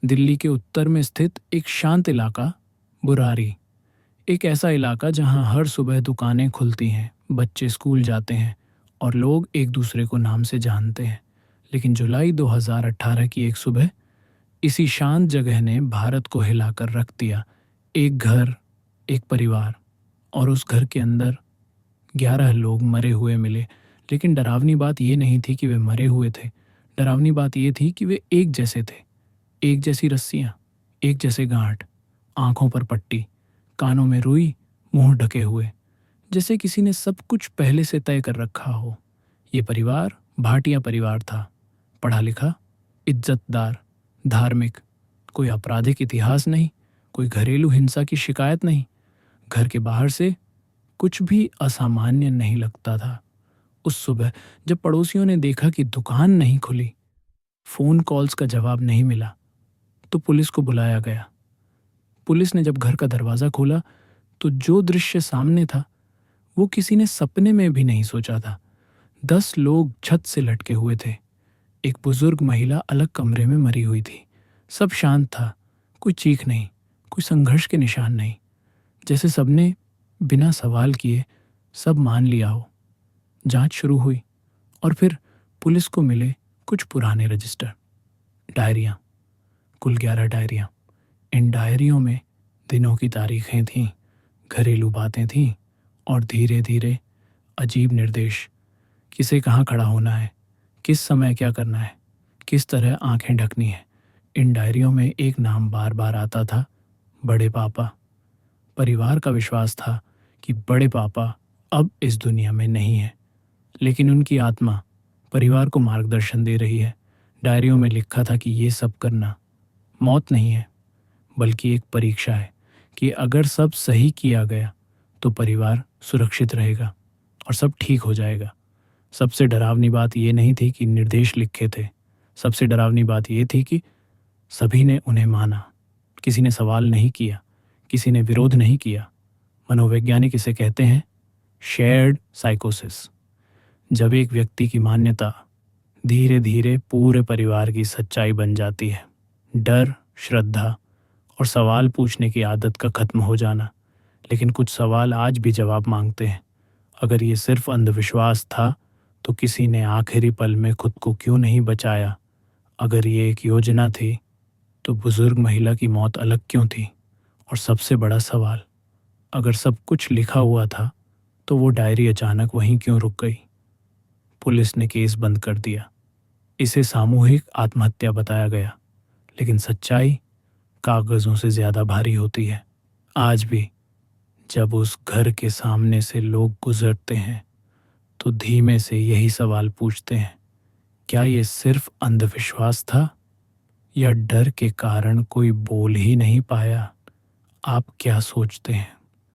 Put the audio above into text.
दिल्ली के उत्तर में स्थित एक शांत इलाका बुरारी, एक ऐसा इलाका जहां हर सुबह दुकानें खुलती हैं, बच्चे स्कूल जाते हैं और लोग एक दूसरे को नाम से जानते हैं। लेकिन जुलाई 2018 की एक सुबह इसी शांत जगह ने भारत को हिलाकर रख दिया। एक घर, एक परिवार, और उस घर के अंदर 11 लोग मरे हुए मिले। लेकिन डरावनी बात यह नहीं थी कि वे मरे हुए थे। डरावनी बात यह थी कि वे एक जैसे थे। एक जैसी रस्सियां, एक जैसे गांठ, आंखों पर पट्टी, कानों में रुई, मुंह ढके हुए, जैसे किसी ने सब कुछ पहले से तय कर रखा हो। ये परिवार भाटिया परिवार था। पढ़ा लिखा, इज्जतदार, धार्मिक, कोई आपराधिक इतिहास नहीं, कोई घरेलू हिंसा की शिकायत नहीं। घर के बाहर से कुछ भी असामान्य नहीं लगता था। उस सुबह जब पड़ोसियों ने देखा कि दुकान नहीं खुली, फोन कॉल्स का जवाब नहीं मिला, तो पुलिस को बुलाया गया। पुलिस ने जब घर का दरवाजा खोला तो जो दृश्य सामने था वो किसी ने सपने में भी नहीं सोचा था। 10 लोग छत से लटके हुए थे। एक बुजुर्ग महिला अलग कमरे में मरी हुई थी। सब शांत था, कोई चीख नहीं, कोई संघर्ष के निशान नहीं, जैसे सबने बिना सवाल किए सब मान लिया हो। जांच शुरू हुई और फिर पुलिस को मिले कुछ पुराने रजिस्टर, डायरियां, कुल 11 डायरियां। इन डायरियों में दिनों की तारीखें थीं, घरेलू बातें थीं और धीरे धीरे अजीब निर्देश। किसे कहाँ खड़ा होना है, किस समय क्या करना है, किस तरह आंखें ढकनी है। इन डायरियों में एक नाम बार बार आता था, बड़े पापा। परिवार का विश्वास था कि बड़े पापा अब इस दुनिया में नहीं है, लेकिन उनकी आत्मा परिवार को मार्गदर्शन दे रही है। डायरियों में लिखा था कि ये सब करना मौत नहीं है, बल्कि एक परीक्षा है कि अगर सब सही किया गया तो परिवार सुरक्षित रहेगा और सब ठीक हो जाएगा। सबसे डरावनी बात ये नहीं थी कि निर्देश लिखे थे, सबसे डरावनी बात ये थी कि सभी ने उन्हें माना। किसी ने सवाल नहीं किया, किसी ने विरोध नहीं किया। मनोवैज्ञानिक इसे कहते हैं शेयर्ड साइकोसिस। जब एक व्यक्ति की मान्यता धीरे धीरे पूरे परिवार की सच्चाई बन जाती है। डर, श्रद्धा और सवाल पूछने की आदत का खत्म हो जाना। लेकिन कुछ सवाल आज भी जवाब मांगते हैं। अगर ये सिर्फ अंधविश्वास था तो किसी ने आखिरी पल में खुद को क्यों नहीं बचाया? अगर ये एक योजना थी तो बुजुर्ग महिला की मौत अलग क्यों थी? और सबसे बड़ा सवाल, अगर सब कुछ लिखा हुआ था तो वो डायरी अचानक वहीं क्यों रुक गई? पुलिस ने केस बंद कर दिया। इसे सामूहिक आत्महत्या बताया गया, लेकिन सच्चाई कागजों से ज्यादा भारी होती है। आज भी जब उस घर के सामने से लोग गुजरते हैं तो धीमे से यही सवाल पूछते हैं, क्या ये सिर्फ अंधविश्वास था या डर के कारण कोई बोल ही नहीं पाया? आप क्या सोचते हैं?